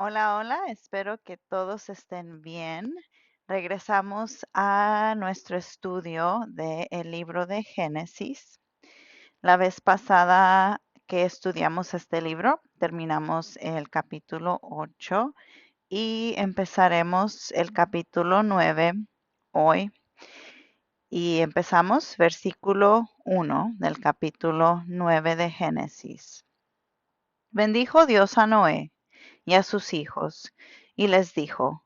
Hola, hola, espero que todos estén bien. Regresamos a nuestro estudio del libro de Génesis. La vez pasada que estudiamos este libro, terminamos el capítulo 8 y empezaremos el capítulo 9 hoy. Y empezamos versículo 1 del capítulo 9 de Génesis. Bendijo Dios a Noé y a sus hijos, y les dijo: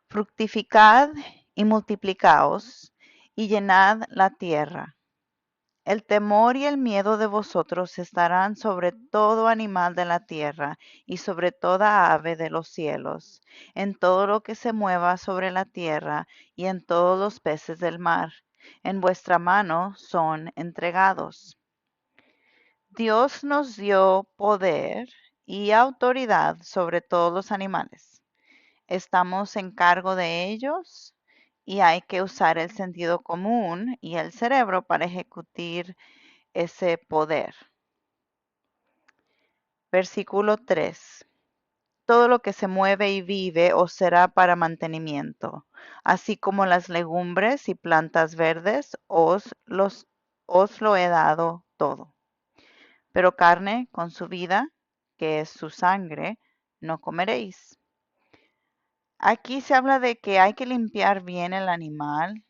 Fructificad y multiplicaos, y llenad la tierra. El temor y el miedo de vosotros estarán sobre todo animal de la tierra, y sobre toda ave de los cielos, en todo lo que se mueva sobre la tierra, y en todos los peces del mar. En vuestra mano son entregados. Dios nos dio poder y autoridad sobre todos los animales. Estamos en cargo de ellos y hay que usar el sentido común y el cerebro para ejecutar ese poder. Versículo 3. Todo lo que se mueve y vive os será para mantenimiento, así como las legumbres y plantas verdes os lo he dado todo. Pero carne con su vida, que es su sangre, no comeréis. Aquí se habla de que hay que limpiar bien el animal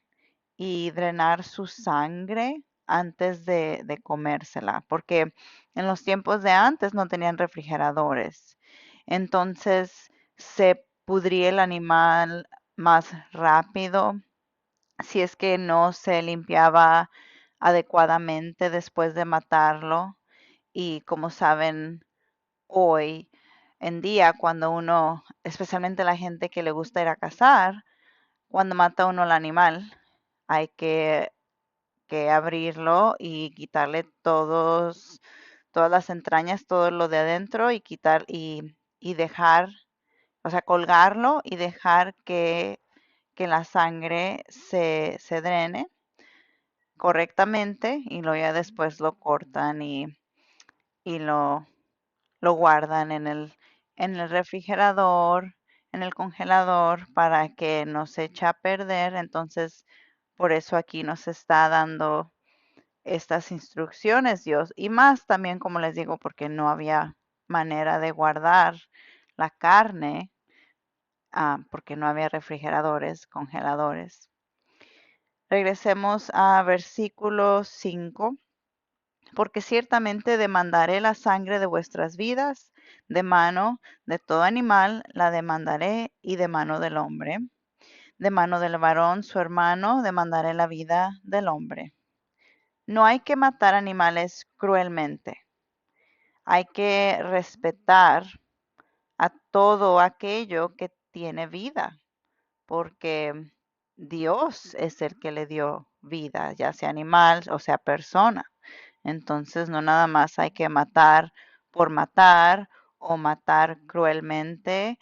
y drenar su sangre antes de comérsela, porque en los tiempos de antes no tenían refrigeradores. Entonces se pudría el animal más rápido si es que no se limpiaba adecuadamente después de matarlo. Y como saben, hoy en día, cuando uno, especialmente la gente que le gusta ir a cazar, cuando mata uno al animal, hay que abrirlo y quitarle todas las entrañas, todo lo de adentro y quitar y dejar, o sea, colgarlo y dejar que la sangre se drene correctamente y luego ya después lo cortan y lo guardan en el refrigerador, en el congelador para que no se eche a perder. Entonces, por eso aquí nos está dando estas instrucciones Dios. Y más también, como les digo, porque no había manera de guardar la carne, porque no había refrigeradores, congeladores. Regresemos a versículo 5. Porque ciertamente demandaré la sangre de vuestras vidas, de mano de todo animal la demandaré, y de mano del hombre. De mano del varón su hermano demandaré la vida del hombre. No hay que matar animales cruelmente. Hay que respetar a todo aquello que tiene vida, porque Dios es el que le dio vida, ya sea animal o sea persona. Entonces no nada más hay que matar por matar o matar cruelmente.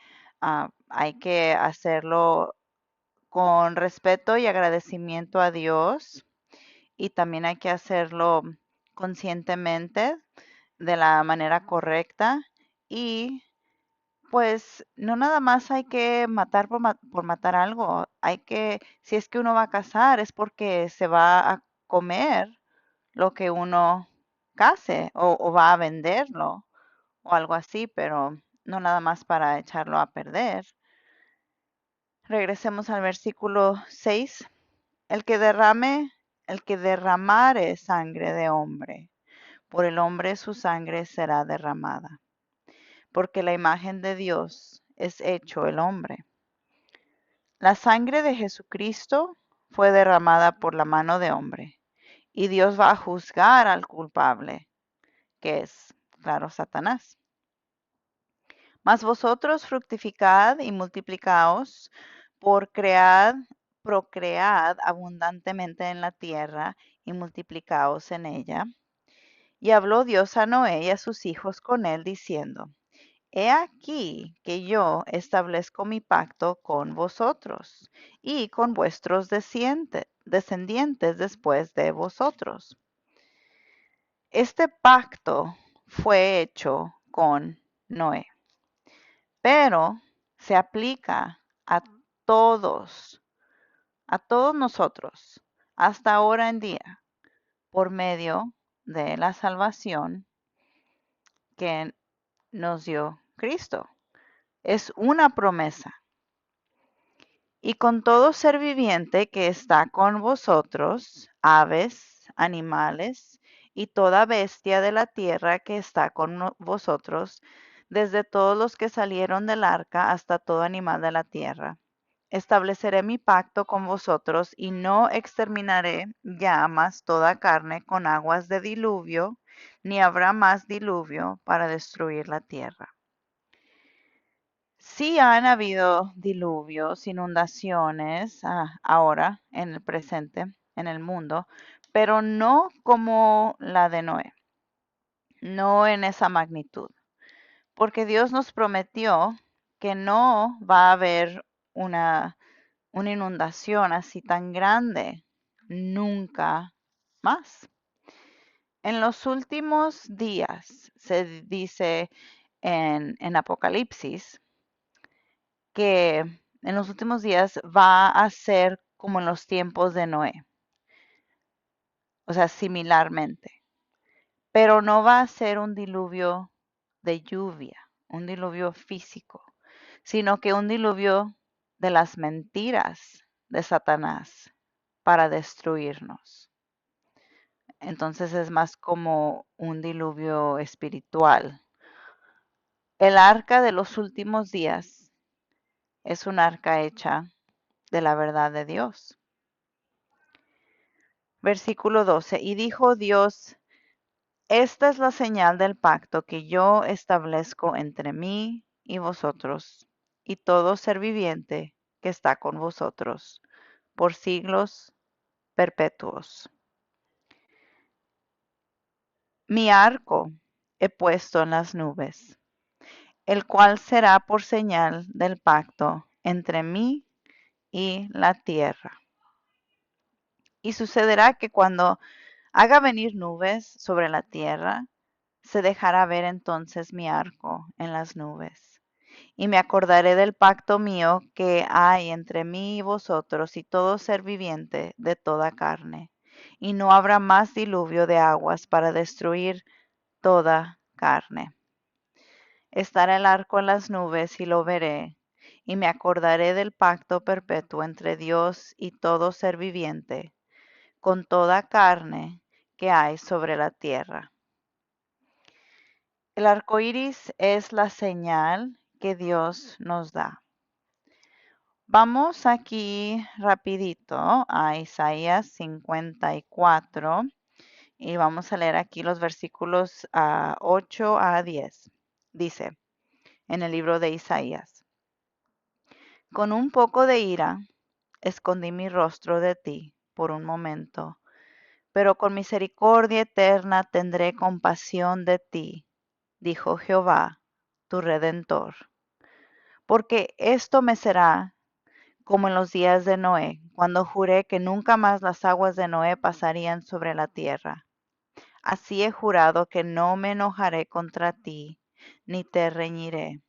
Hay que hacerlo con respeto y agradecimiento a Dios, y también hay que hacerlo conscientemente de la manera correcta. Y pues no nada más hay que matar por matar algo. Si es que uno va a cazar, es porque se va a comer lo que uno case o va a venderlo o algo así, pero no nada más para echarlo a perder. Regresemos al versículo 6. El que derrame, el que derramare sangre de hombre, por el hombre su sangre será derramada, porque la imagen de Dios es hecho el hombre. La sangre de Jesucristo fue derramada por la mano de hombre, y Dios va a juzgar al culpable, que es, claro, Satanás. Mas vosotros fructificad y multiplicaos, procread abundantemente en la tierra y multiplicaos en ella. Y habló Dios a Noé y a sus hijos con él, diciendo: He aquí que yo establezco mi pacto con vosotros y con vuestros descendientes después de vosotros. Este pacto fue hecho con Noé. pero se aplica todos, a todos nosotros, hasta ahora en día, por medio de la salvación que nos dio Cristo. Es una promesa. Y con todo ser viviente que está con vosotros, aves, animales, y toda bestia de la tierra que está con vosotros, desde todos los que salieron del arca hasta todo animal de la tierra. Estableceré mi pacto con vosotros y no exterminaré ya más toda carne con aguas de diluvio, ni habrá más diluvio para destruir la tierra. Sí han habido diluvios, inundaciones, ahora, en el presente, en el mundo, pero no como la de Noé, no en esa magnitud, porque Dios nos prometió que no va a haber una inundación así tan grande, nunca más. En los últimos días, se dice en Apocalipsis, que en los últimos días va a ser como en los tiempos de Noé, o sea, similarmente, pero no va a ser un diluvio de lluvia, un diluvio físico, sino que un diluvio de las mentiras de Satanás para destruirnos. Entonces es más como un diluvio espiritual. El arca de los últimos días es un arca hecha de la verdad de Dios. Versículo 12. Y dijo Dios, esta es la señal del pacto que yo establezco entre mí y vosotros y todo ser viviente que está con vosotros por siglos perpetuos. Mi arco he puesto en las nubes, el cual será por señal del pacto entre mí y la tierra. Y sucederá que cuando haga venir nubes sobre la tierra, se dejará ver entonces mi arco en las nubes. Y me acordaré del pacto mío que hay entre mí y vosotros y todo ser viviente de toda carne. Y no habrá más diluvio de aguas para destruir toda carne. Estará el arco en las nubes y lo veré, y me acordaré del pacto perpetuo entre Dios y todo ser viviente, con toda carne que hay sobre la tierra. El arco iris es la señal que Dios nos da. Vamos aquí rapidito a Isaías 54 y vamos a leer aquí los versículos 8 a 10. Dice en el libro de Isaías, con un poco de ira escondí mi rostro de ti por un momento, pero con misericordia eterna tendré compasión de ti, dijo Jehová, tu Redentor. Porque esto me será como en los días de Noé, cuando juré que nunca más las aguas de Noé pasarían sobre la tierra. Así he jurado que no me enojaré contra ti, ni te reñiré.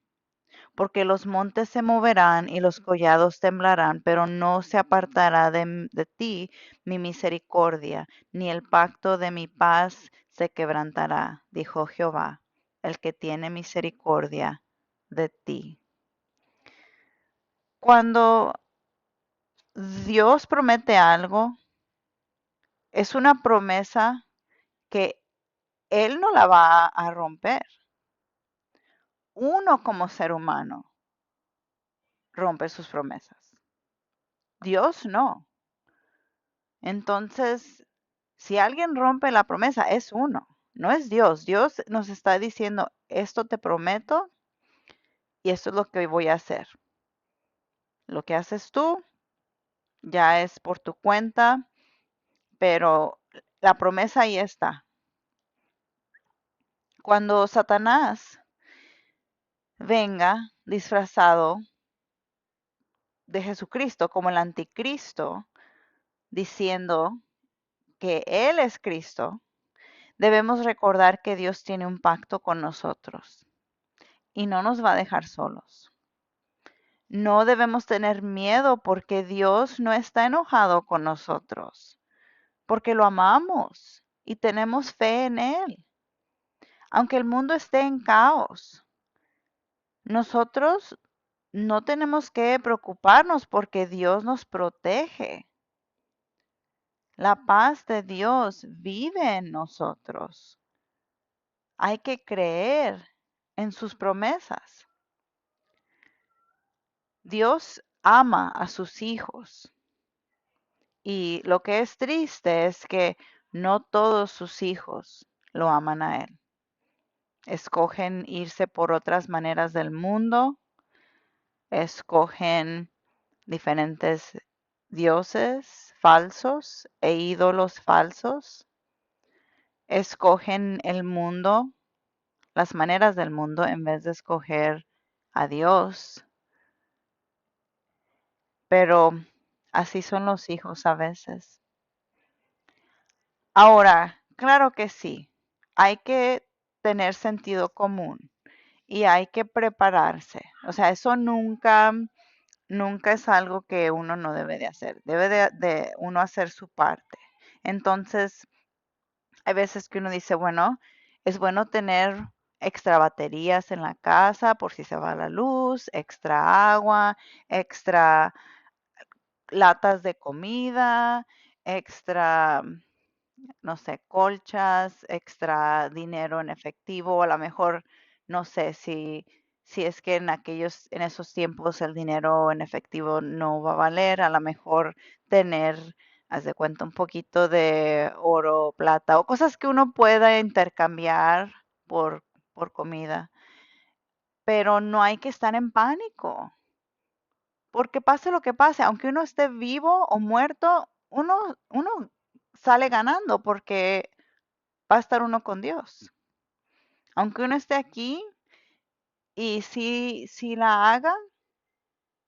Porque los montes se moverán y los collados temblarán, pero no se apartará de ti mi misericordia, ni el pacto de mi paz se quebrantará, dijo Jehová, el que tiene misericordia de ti. Cuando Dios promete algo, es una promesa que Él no la va a romper. Uno como ser humano rompe sus promesas. Dios no. Entonces, si alguien rompe la promesa, es uno, no es Dios. Dios nos está diciendo, esto te prometo y esto es lo que voy a hacer. Lo que haces tú ya es por tu cuenta, pero la promesa ahí está. Cuando Satanás venga disfrazado de Jesucristo como el anticristo, diciendo que Él es Cristo, debemos recordar que Dios tiene un pacto con nosotros. y no nos va a dejar solos. No debemos tener miedo porque Dios no está enojado con nosotros, porque lo amamos y tenemos fe en Él. Aunque el mundo esté en caos, nosotros no tenemos que preocuparnos porque Dios nos protege. La paz de Dios vive en nosotros. Hay que creer en sus promesas. Dios ama a sus hijos y lo que es triste es que no todos sus hijos lo aman a Él. Escogen irse por otras maneras del mundo, escogen diferentes dioses falsos e ídolos falsos, escogen el mundo, las maneras del mundo en vez de escoger a Dios. Pero así son los hijos a veces. Ahora, claro que sí, hay que tener sentido común y hay que prepararse. O sea, eso nunca es algo que uno no debe de hacer. Debe de uno hacer su parte. Entonces, hay veces que uno dice, bueno, es bueno tener extra baterías en la casa por si se va la luz, extra agua, extra latas de comida, extra, no sé, colchas, extra dinero en efectivo, a lo mejor, no sé, si es que en esos tiempos el dinero en efectivo no va a valer, a lo mejor tener, haz de cuenta, un poquito de oro, plata o cosas que uno pueda intercambiar por, por comida. Pero no hay que estar en pánico, porque pase lo que pase, aunque uno esté vivo o muerto, uno sale ganando porque va a estar uno con Dios. Aunque uno esté aquí y si la haga,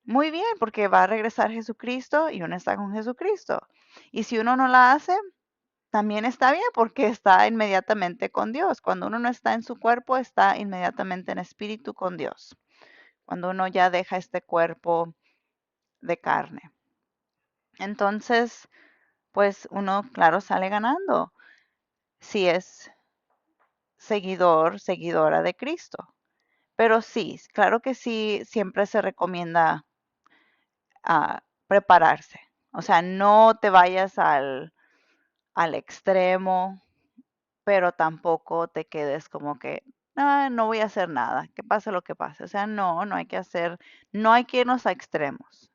muy bien, porque va a regresar Jesucristo y uno está con Jesucristo. Y si uno no la hace, también está bien porque está inmediatamente con Dios. Cuando uno no está en su cuerpo, está inmediatamente en espíritu con Dios. Cuando uno ya deja este cuerpo de carne. Entonces, pues uno, claro, sale ganando si es seguidor, seguidora de Cristo. Pero sí, claro que sí, siempre se recomienda prepararse. O sea, no te vayas al extremo, pero tampoco te quedes como que, "Ah, no voy a hacer nada, que pase lo que pase". O sea, no hay que hacer, no hay que irnos a extremos.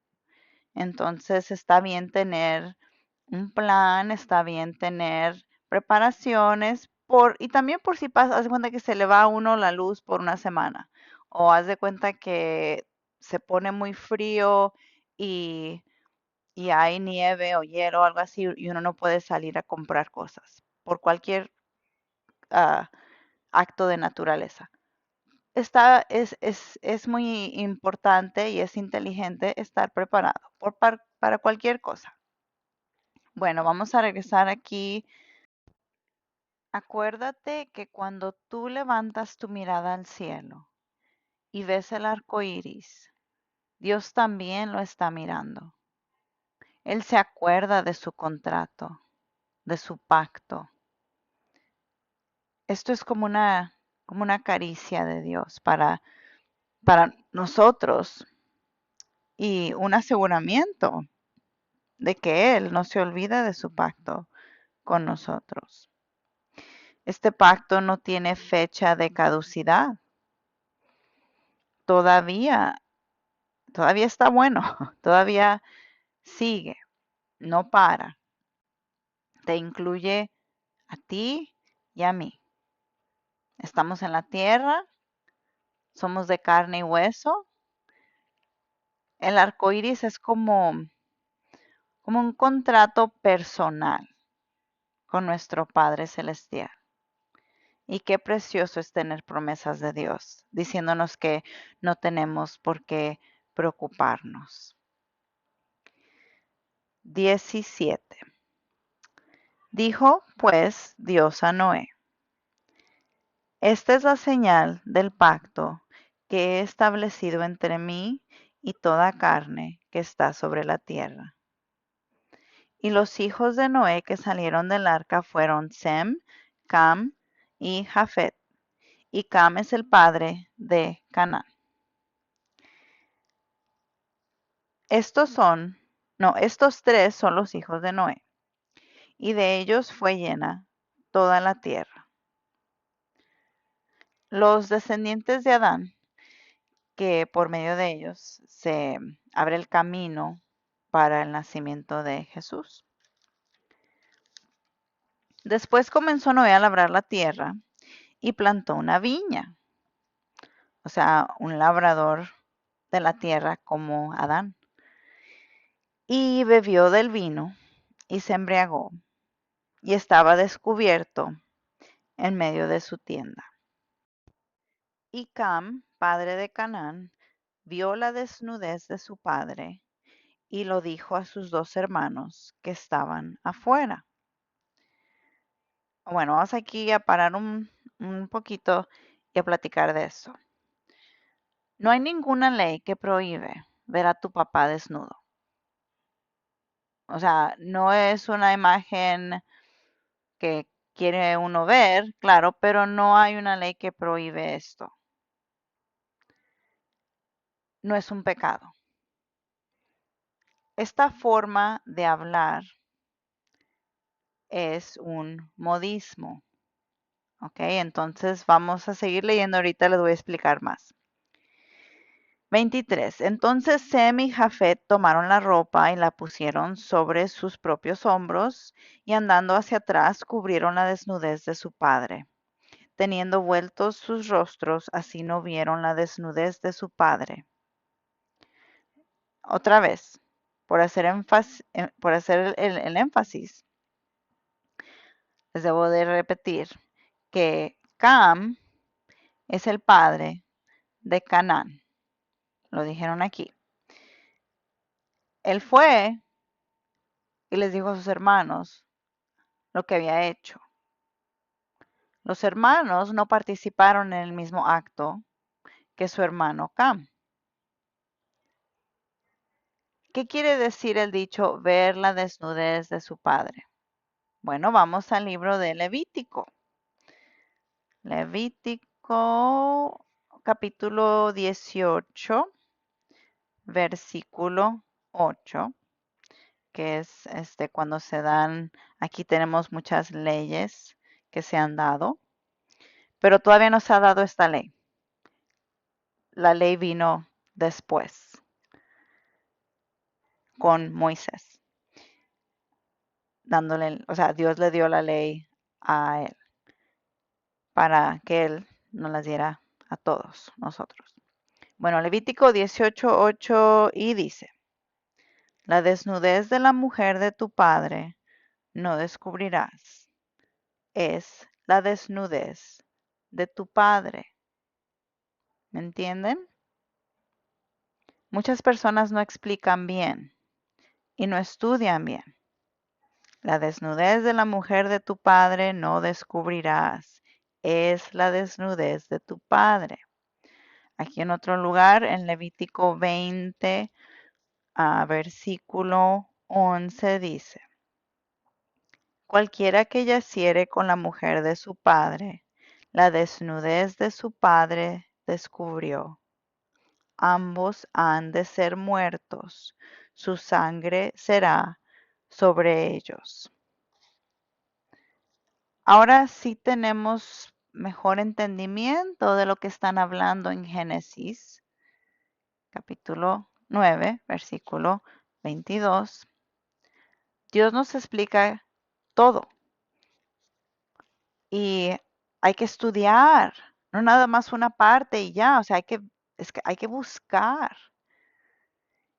Entonces está bien tener un plan, está bien tener preparaciones y también por si pasa, haz de cuenta que se le va a uno la luz por una semana o haz de cuenta que se pone muy frío y, y hay nieve o hielo o algo así y uno no puede salir a comprar cosas por cualquier ah, acto de naturaleza. Es muy importante y es inteligente estar preparado para cualquier cosa. Bueno, vamos a regresar aquí. Acuérdate que cuando tú levantas tu mirada al cielo y ves el arco iris, Dios también lo está mirando. Él se acuerda de su contrato, de su pacto. Esto es como una caricia de Dios para nosotros y un aseguramiento de que Él no se olvida de su pacto con nosotros. Este pacto no tiene fecha de caducidad. Todavía, todavía está bueno, todavía sigue, no para. Te incluye a ti y a mí. Estamos en la tierra, somos de carne y hueso. El arco iris es como un contrato personal con nuestro Padre Celestial. Y qué precioso es tener promesas de Dios, diciéndonos que no tenemos por qué preocuparnos. 17. Dijo pues Dios a Noé: esta es la señal del pacto que he establecido entre mí y toda carne que está sobre la tierra. Y los hijos de Noé que salieron del arca fueron Sem, Cam y Jafet. Y Cam es el padre de Canaán. Estos tres son los hijos de Noé, y de ellos fue llena toda la tierra. Los descendientes de Adán, que por medio de ellos se abre el camino para el nacimiento de Jesús. Después comenzó Noé a labrar la tierra y plantó una viña, o sea, un labrador de la tierra como Adán. Y bebió del vino y se embriagó y estaba descubierto en medio de su tienda. Y Cam, padre de Canaán, vio la desnudez de su padre y lo dijo a sus dos hermanos que estaban afuera. Bueno, vamos aquí a parar un poquito y a platicar de eso. No hay ninguna ley que prohíbe ver a tu papá desnudo. O sea, no es una imagen que quiere uno ver, claro, pero no hay una ley que prohíbe esto. No es un pecado. Esta forma de hablar es un modismo. Ok, entonces vamos a seguir leyendo. Ahorita les voy a explicar más. 23. Entonces Sem y Jafet tomaron la ropa y la pusieron sobre sus propios hombros y andando hacia atrás cubrieron la desnudez de su padre. Teniendo vueltos sus rostros, así no vieron la desnudez de su padre. Otra vez, por hacer el énfasis, les debo de repetir que Cam es el padre de Canaán. Lo dijeron aquí. Él fue y les dijo a sus hermanos lo que había hecho. Los hermanos no participaron en el mismo acto que su hermano Cam. ¿Qué quiere decir el dicho ver la desnudez de su padre? Bueno, vamos al libro de Levítico. Levítico capítulo 18, versículo 8, que es cuando se dan, aquí tenemos muchas leyes que se han dado, pero todavía no se ha dado esta ley. La ley vino después con Moisés, dándole, o sea, Dios le dio la ley a él para que él nos las diera a todos nosotros. Bueno, Levítico 18:8 y dice, la desnudez de la mujer de tu padre no descubrirás, es la desnudez de tu padre. ¿Me entienden? Muchas personas no explican bien y no estudian bien. La desnudez de la mujer de tu padre no descubrirás, es la desnudez de tu padre. Aquí en otro lugar, en Levítico 20, versículo 11 dice, cualquiera que yaciere con la mujer de su padre, la desnudez de su padre descubrió. Ambos han de ser muertos, su sangre será sobre ellos. Ahora sí tenemos mejor entendimiento de lo que están hablando en Génesis, capítulo 9, versículo 22. Dios nos explica todo y hay que estudiar, no nada más una parte y ya, o sea, hay que buscar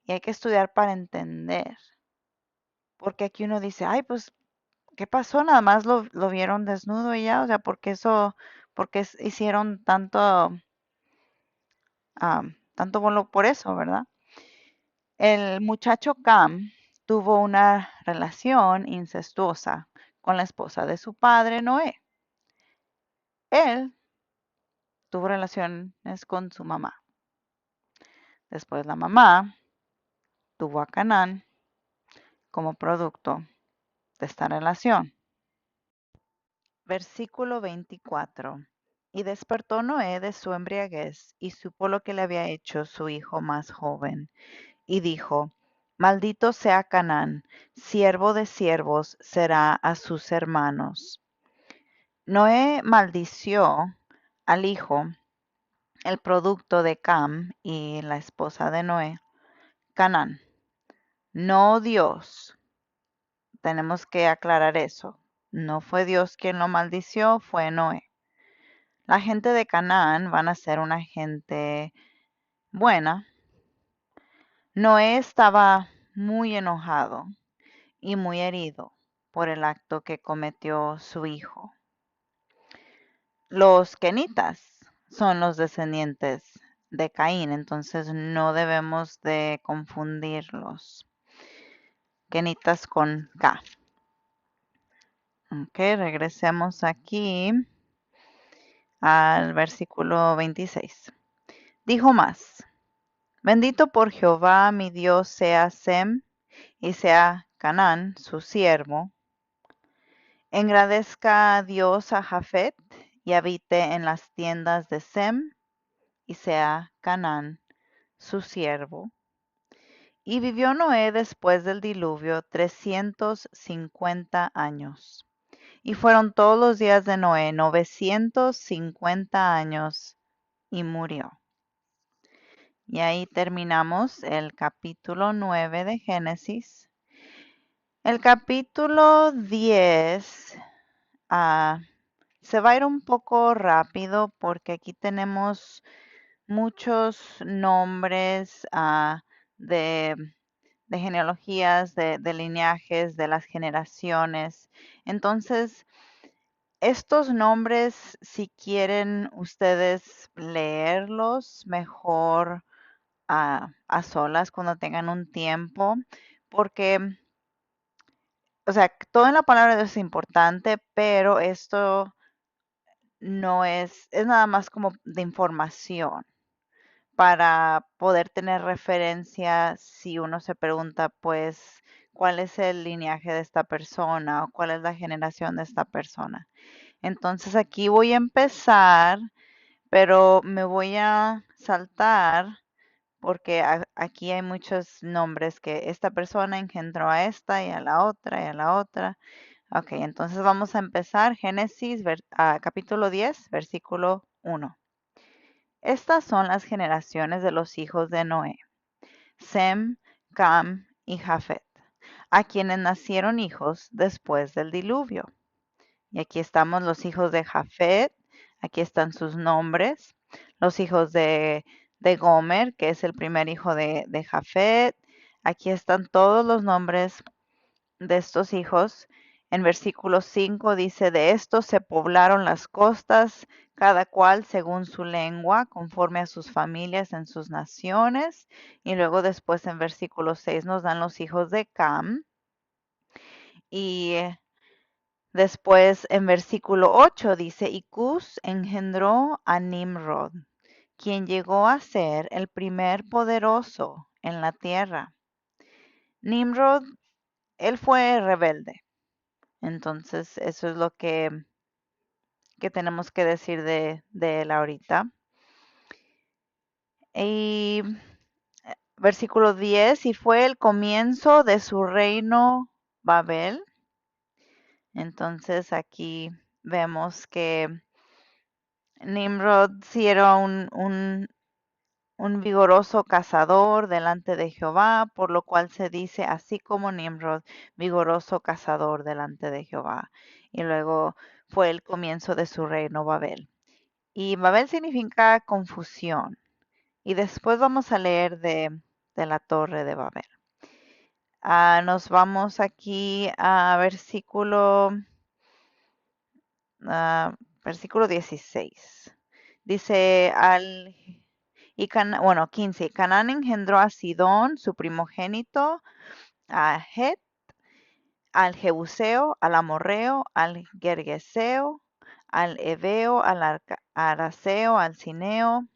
y hay que estudiar para entender. Porque aquí uno dice, ay, pues, ¿qué pasó? Nada más lo vieron desnudo y ya, o sea, porque hicieron tanto bolo por eso, ¿verdad? El muchacho Cam tuvo una relación incestuosa con la esposa de su padre Noé. Él tuvo relaciones con su mamá. Después la mamá tuvo a Canaán como producto de esta relación. Versículo 24. Y despertó Noé de su embriaguez y supo lo que le había hecho su hijo más joven. Y dijo, maldito sea Canaán, siervo de siervos será a sus hermanos. Noé maldició al hijo, el producto de Cam y la esposa de Noé, Canaán, no Dios. Tenemos que aclarar eso. No fue Dios quien lo maldició, fue Noé. La gente de Canaán van a ser una gente buena. Noé estaba muy enojado y muy herido por el acto que cometió su hijo. Los kenitas son los descendientes de Caín, entonces no debemos de confundirlos. Kenitas con K. Ok, regresemos aquí al versículo 26. Dijo más, bendito por Jehová mi Dios sea Sem y sea Canaán su siervo. Engrandezca Dios a Jafet y habite en las tiendas de Sem y sea Canaán su siervo. Y vivió Noé después del diluvio 350 años. Y fueron todos los días de Noé 950 años y murió. Y ahí terminamos el capítulo 9 de Génesis. El capítulo 10 se va a ir un poco rápido porque aquí tenemos muchos nombres de, de genealogías, de lineajes, de las generaciones. Entonces, estos nombres, si quieren ustedes leerlos mejor a solas cuando tengan un tiempo, porque, o sea, todo en la palabra de Dios es importante, pero esto no es nada más como de información para poder tener referencia si uno se pregunta, pues, cuál es el lineaje de esta persona o cuál es la generación de esta persona. Entonces aquí voy a empezar, pero me voy a saltar porque aquí hay muchos nombres que esta persona engendró a esta y a la otra y a la otra. Ok, entonces vamos a empezar Génesis capítulo 10, versículo 1. Estas son las generaciones de los hijos de Noé, Sem, Cam y Jafet, a quienes nacieron hijos después del diluvio. Y aquí estamos los hijos de Jafet, aquí están sus nombres, los hijos de Gomer, que es el primer hijo de Jafet. Aquí están todos los nombres de estos hijos. En versículo 5 dice, de estos se poblaron las costas, cada cual según su lengua, conforme a sus familias en sus naciones. Y luego después en versículo 6 nos dan los hijos de Cam. Y después en versículo 8 dice, y Cus engendró a Nimrod, quien llegó a ser el primer poderoso en la tierra. Nimrod, él fue rebelde. Entonces, eso es lo que tenemos que decir de él ahorita. Y versículo 10, y fue el comienzo de su reino Babel. Entonces, aquí vemos que Nimrod sí era un vigoroso cazador delante de Jehová, por lo cual se dice así como Nimrod, vigoroso cazador delante de Jehová. Y luego fue el comienzo de su reino Babel. Y Babel significa confusión. Y después vamos a leer de la torre de Babel. Nos vamos aquí a versículo 16. Dice bueno, 15. Canaán engendró a Sidón, su primogénito, a Het, al Jebuseo, al Amorreo, al Gergeseo, al Heveo, al Araceo, al Cineo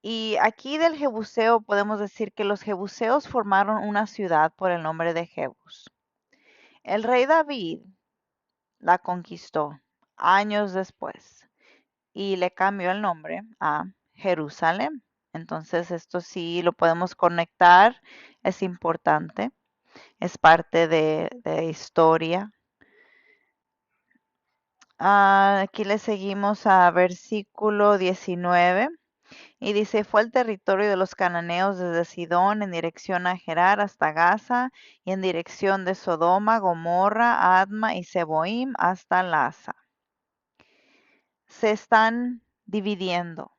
Y aquí del Jebuseo podemos decir que los jebuseos formaron una ciudad por el nombre de Jebus. El rey David la conquistó años después y le cambió el nombre a Jerusalén. Entonces esto sí lo podemos conectar, es importante, es parte de historia. Aquí le seguimos a versículo 19 y dice, fue el territorio de los cananeos desde Sidón en dirección a Gerar hasta Gaza y en dirección de Sodoma, Gomorra, Adma y Seboim hasta Laza. Se están dividiendo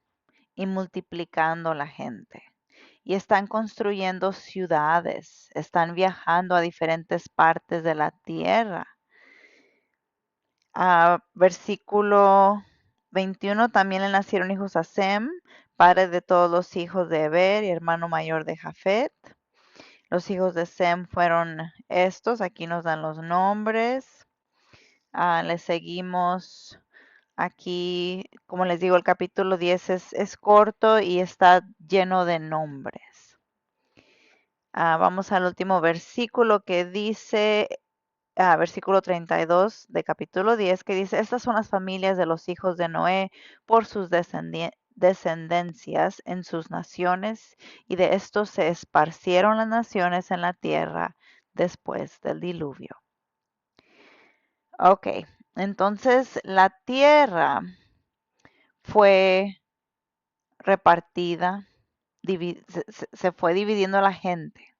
y multiplicando la gente y están construyendo ciudades, están viajando a diferentes partes de la tierra. Versículo 21, también le nacieron hijos a Sem, padre de todos los hijos de Eber y hermano mayor de Jafet. Los hijos de Sem fueron estos, aquí nos dan los nombres. Le seguimos aquí, como les digo, el capítulo 10 es corto y está lleno de nombres. Vamos al último versículo que dice, versículo 32 de capítulo 10, que dice, estas son las familias de los hijos de Noé por sus descendencias en sus naciones, y de estos se esparcieron las naciones en la tierra después del diluvio. Ok, entonces la tierra fue repartida, se fue dividiendo la gente.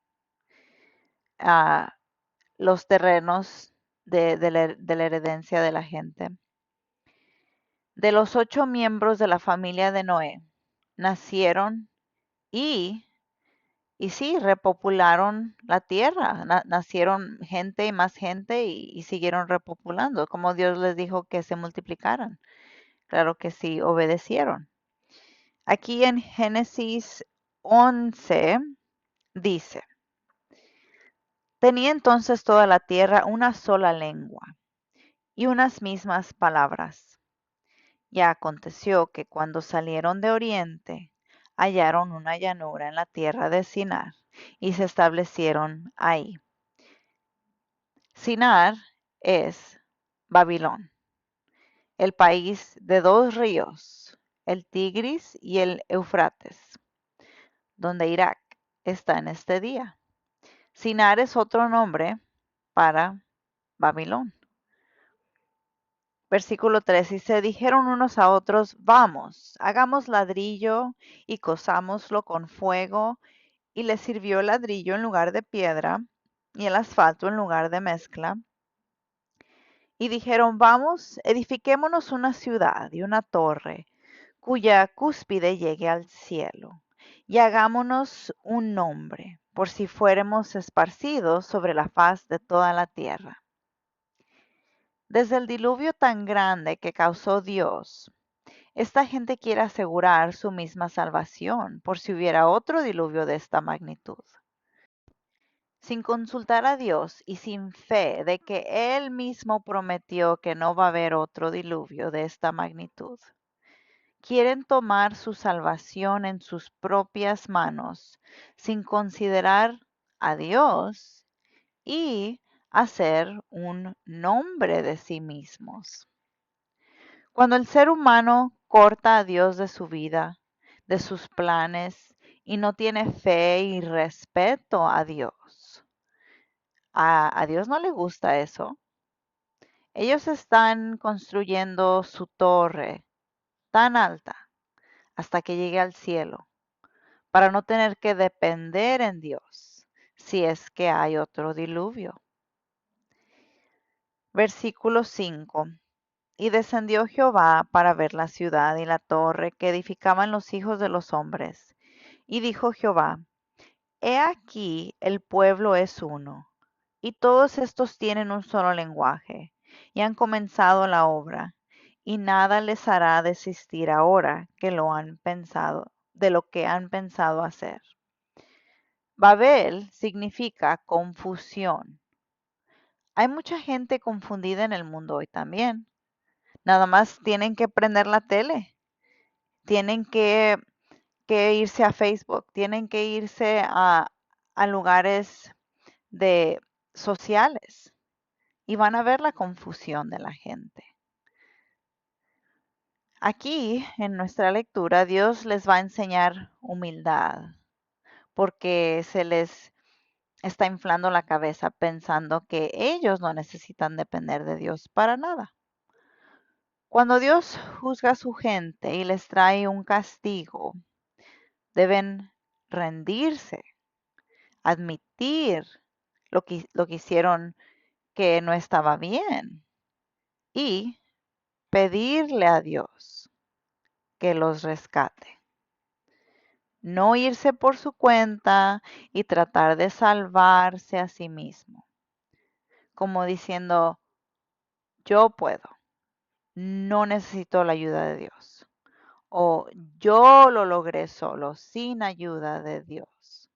Los terrenos de la herencia de la gente. De los 8 miembros de la familia de Noé nacieron y, y sí, repopularon la tierra. Nacieron gente y más gente y siguieron repopulando, como Dios les dijo que se multiplicaran. Claro que sí, obedecieron. Aquí en Génesis 11 dice, tenía entonces toda la tierra una sola lengua y unas mismas palabras. Y aconteció que cuando salieron de oriente, hallaron una llanura en la tierra de Sinar y se establecieron ahí. Sinar es Babilón, el país de 2 ríos, el Tigris y el Eufrates, donde Irak está en este día. Sinar es otro nombre para Babilón. Versículo 3, y se dijeron unos a otros, vamos, hagamos ladrillo y cosámoslo con fuego, y les sirvió el ladrillo en lugar de piedra y el asfalto en lugar de mezcla. Y dijeron, vamos, edifiquémonos una ciudad y una torre, cuya cúspide llegue al cielo, y hagámonos un nombre, por si fuéramos esparcidos sobre la faz de toda la tierra. Desde el diluvio tan grande que causó Dios, esta gente quiere asegurar su misma salvación por si hubiera otro diluvio de esta magnitud. Sin consultar a Dios y sin fe de que Él mismo prometió que no va a haber otro diluvio de esta magnitud. Quieren tomar su salvación en sus propias manos, sin considerar a Dios y hacer un nombre de sí mismos. Cuando el ser humano corta a Dios de su vida, de sus planes, y no tiene fe y respeto a Dios, a Dios no le gusta eso. Ellos están construyendo su torre tan alta hasta que llegue al cielo, para no tener que depender en Dios si es que hay otro diluvio. Versículo 5. Y descendió Jehová para ver la ciudad y la torre que edificaban los hijos de los hombres. Y dijo Jehová, he aquí el pueblo es uno, y todos estos tienen un solo lenguaje, y han comenzado la obra, y nada les hará desistir ahora que lo han pensado, de lo que han pensado hacer. Babel significa confusión. Hay mucha gente confundida en el mundo hoy también. Nada más tienen que prender la tele. Tienen que que irse a Facebook, tienen que irse a lugares de sociales y van a ver la confusión de la gente. Aquí en nuestra lectura Dios les va a enseñar humildad porque se les está inflando la cabeza pensando que ellos no necesitan depender de Dios para nada. Cuando Dios juzga a su gente y les trae un castigo, deben rendirse, admitir lo que hicieron que no estaba bien y pedirle a Dios que los rescate. No irse por su cuenta y tratar de salvarse a sí mismo, como diciendo, yo puedo, no necesito la ayuda de Dios, o yo lo logré solo, sin ayuda de Dios.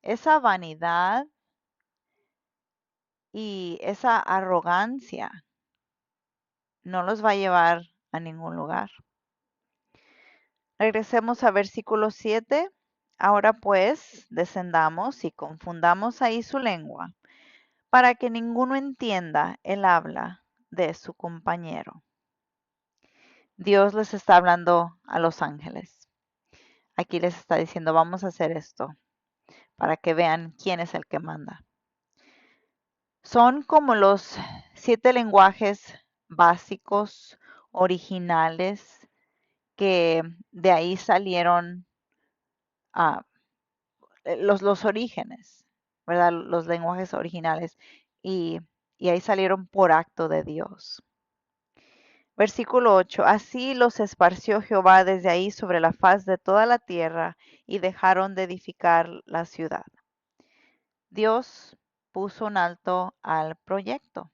Esa vanidad y esa arrogancia no los va a llevar a ningún lugar. Regresemos a versículo 7. Ahora pues, descendamos y confundamos ahí su lengua, para que ninguno entienda el habla de su compañero. Dios les está hablando a los ángeles. Aquí les está diciendo, vamos a hacer esto, para que vean quién es el que manda. Son como los 7 lenguajes básicos, originales, que de ahí salieron los orígenes, ¿verdad? Los lenguajes originales. Y, y ahí salieron por acto de Dios. Versículo 8. Así los esparció Jehová desde ahí sobre la faz de toda la tierra y dejaron de edificar la ciudad. Dios puso un alto al proyecto.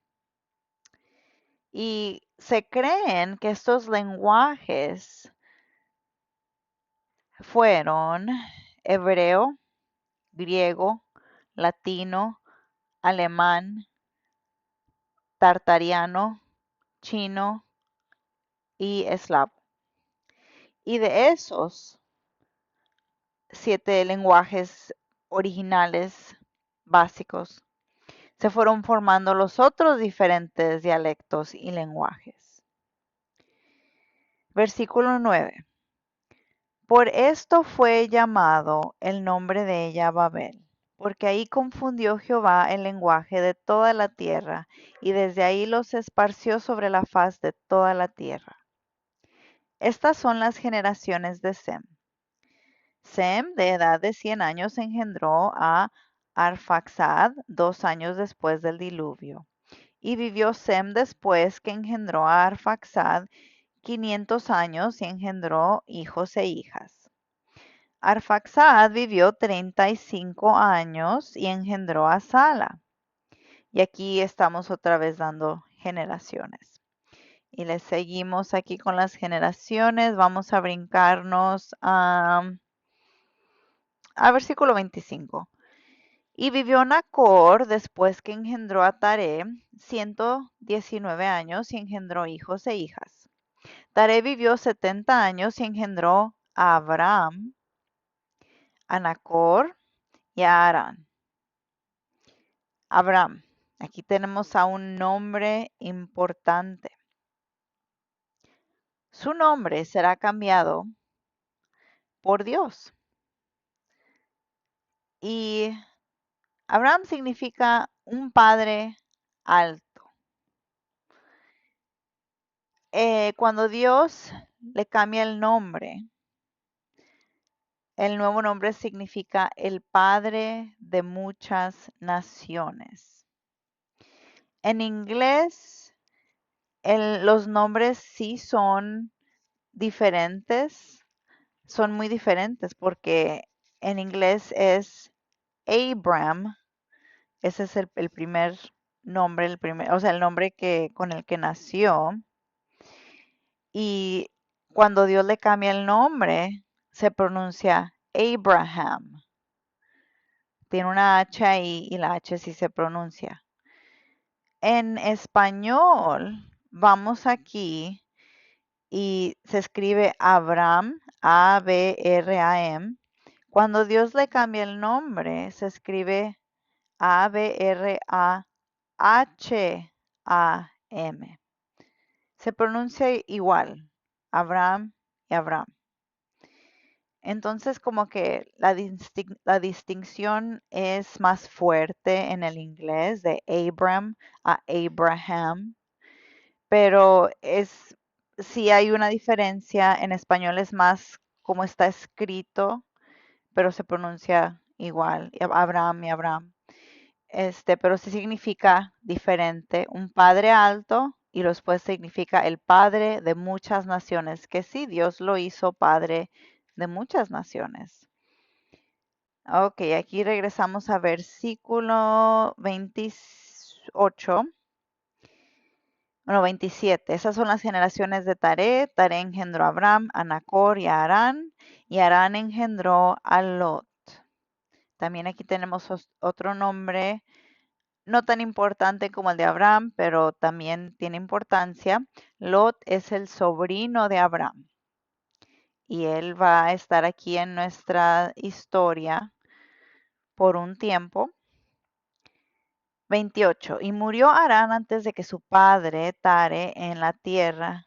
Y se creen que estos lenguajes fueron hebreo, griego, latino, alemán, tartariano, chino y eslavo. Y de esos 7 lenguajes originales básicos, se fueron formando los otros diferentes dialectos y lenguajes. Versículo 9. Por esto fue llamado el nombre de ella Babel, porque ahí confundió Jehová el lenguaje de toda la tierra, y desde ahí los esparció sobre la faz de toda la tierra. Estas son las generaciones de Sem. Sem, de edad de 100 años, engendró a Arfaxad 2 años después del diluvio. Y vivió Sem después que engendró a Arfaxad 500 años y engendró hijos e hijas. Arfaxad vivió 35 años y engendró a Sala. Y aquí estamos otra vez dando generaciones. Y le seguimos aquí con las generaciones. Vamos a brincarnos a versículo 25. Y vivió Nacor después que engendró a Taré 119 años y engendró hijos e hijas. Taré vivió 70 años y engendró a Abraham, a Nacor y a Harán. Abraham. Aquí tenemos a un nombre importante. Su nombre será cambiado por Dios. Y Abraham significa un padre alto. Cuando Dios le cambia el nuevo nombre significa el padre de muchas naciones. En inglés, los nombres sí son diferentes, son muy diferentes porque en inglés es Abram, ese es el primer nombre, o sea, el nombre con el que nació. Y cuando Dios le cambia el nombre, se pronuncia Abraham. Tiene una H ahí y la H sí se pronuncia. En español, vamos aquí y se escribe Abram, A-B-R-A-M. Cuando Dios le cambia el nombre, se escribe A-B-R-A-H-A-M. Se pronuncia igual, Abraham y Abraham. Entonces, como que la distinción es más fuerte en el inglés de Abram a Abraham, pero sí hay una diferencia. En español es más como está escrito, pero se pronuncia igual, Abraham y Abraham. Pero sí significa diferente, un padre alto y después significa el padre de muchas naciones, que sí, Dios lo hizo padre de muchas naciones. Ok, aquí regresamos a versículo 28. Bueno, 27. Esas son las generaciones de Taré. Taré engendró a Abram, a Nacor y a Harán, y Harán engendró a Lot. También aquí tenemos otro nombre, no tan importante como el de Abraham, pero también tiene importancia. Lot es el sobrino de Abraham y él va a estar aquí en nuestra historia por un tiempo. 28. Y murió Harán antes de que su padre Tare en la tierra,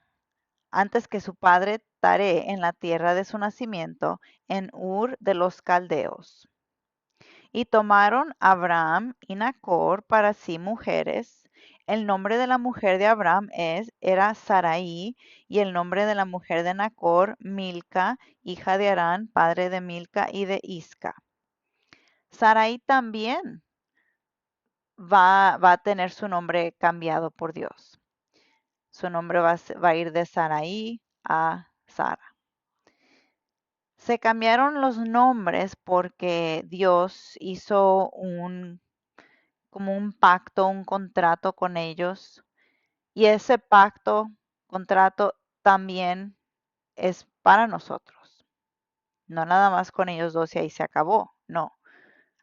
antes que su padre Tare en la tierra de su nacimiento, en Ur de los Caldeos. Y tomaron Abraham y Nacor para sí mujeres. El nombre de la mujer de Abraham era Sarai, y el nombre de la mujer de Nacor, Milca, hija de Harán, padre de Milca y de Isca. Sarai también va a tener su nombre cambiado por Dios. Su nombre va a ir de Sarai a Sara. Se cambiaron los nombres porque Dios hizo como un pacto, un contrato con ellos. Y ese pacto, contrato, también es para nosotros. No nada más con ellos dos y ahí se acabó. No.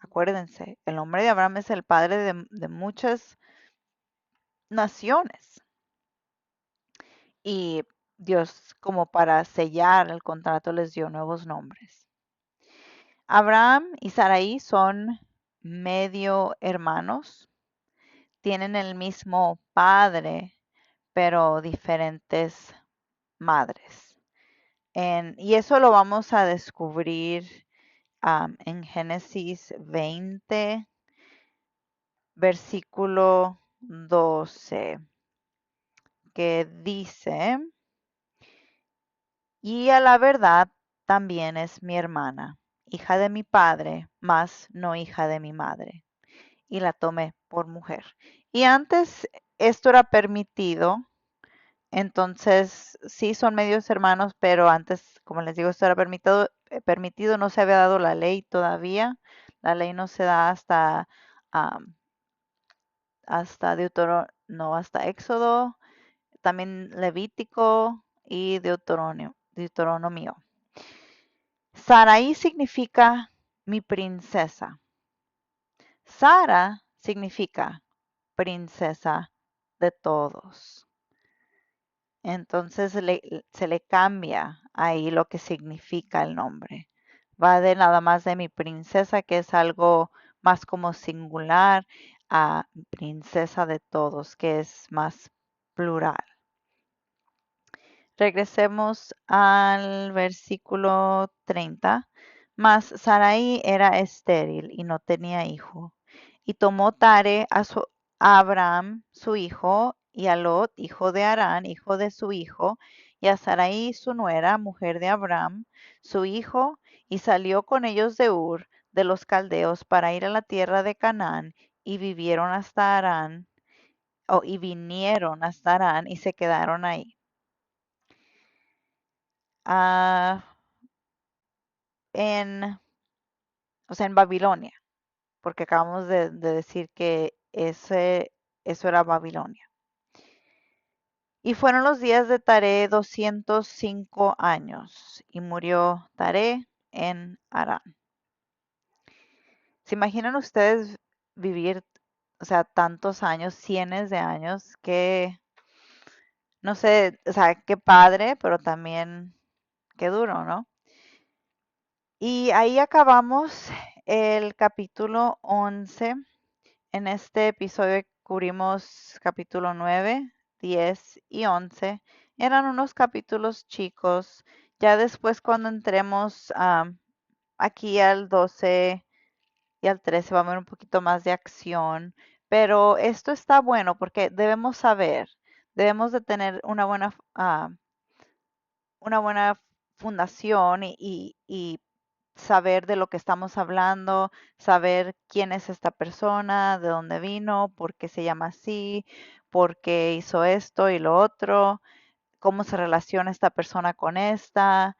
Acuérdense, el nombre de Abraham es el padre de muchas naciones. Y Dios, como para sellar el contrato, les dio nuevos nombres. Abraham y Sarai son medio hermanos. Tienen el mismo padre, pero diferentes madres. Y eso lo vamos a descubrir en Génesis 20, versículo 12, que dice, y a la verdad también es mi hermana, hija de mi padre, mas no hija de mi madre, y la tomé por mujer. Y antes esto era permitido. Entonces, sí son medios hermanos, pero antes, como les digo, esto era permitido, no se había dado la ley todavía. La ley no se da am, hasta no, hasta Éxodo, también Levítico y Deuteronomio. Sarai significa mi princesa. Sara significa princesa de todos. Entonces se le cambia ahí lo que significa el nombre. Va de nada más de mi princesa, que es algo más como singular, a princesa de todos, que es más plural. Regresemos al versículo 30. Mas Sarai era estéril y no tenía hijo. Y tomó Tare a Abraham, su hijo, y a Lot, hijo de Harán, hijo de su hijo, y a Sarai, su nuera, mujer de Abraham, su hijo, y salió con ellos de Ur, de los caldeos, para ir a la tierra de Canaán, y vivieron hasta Harán, y vinieron hasta Harán, y se quedaron ahí. Ah, en, o sea, en Babilonia, porque acabamos de decir que eso era Babilonia. Y fueron los días de Taré 205 años, y murió Taré en Harán. ¿Se imaginan ustedes vivir, o sea, tantos años, cientos de años? No sé, o sea, qué padre, pero también qué duro, ¿no? Y ahí acabamos el capítulo 11. En este episodio cubrimos capítulo 9, 10 y 11. Eran unos capítulos chicos. Ya después cuando entremos aquí al 12 y al 13 va a haber un poquito más de acción. Pero esto está bueno porque debemos saber, debemos de tener una buena fundación y saber de lo que estamos hablando, saber quién es esta persona, de dónde vino, por qué se llama así, por qué hizo esto y lo otro, cómo se relaciona esta persona con esta.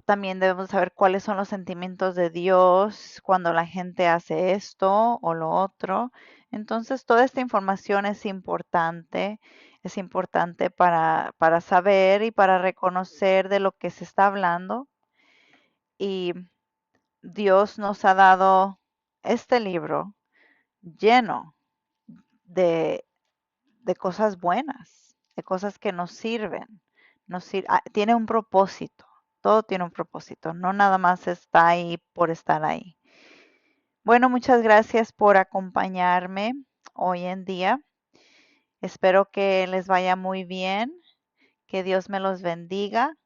También debemos saber cuáles son los sentimientos de Dios cuando la gente hace esto o lo otro. Entonces, toda esta información es importante para saber y para reconocer de lo que se está hablando. Y Dios nos ha dado este libro lleno de, de cosas buenas, de cosas que nos sirven. Tiene un propósito, todo tiene un propósito, no nada más está ahí por estar ahí. Bueno, muchas gracias por acompañarme hoy en día. Espero que les vaya muy bien, que Dios me los bendiga.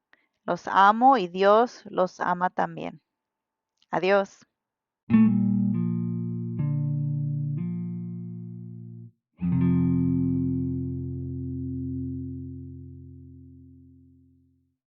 Los amo y Dios los ama también. Adiós.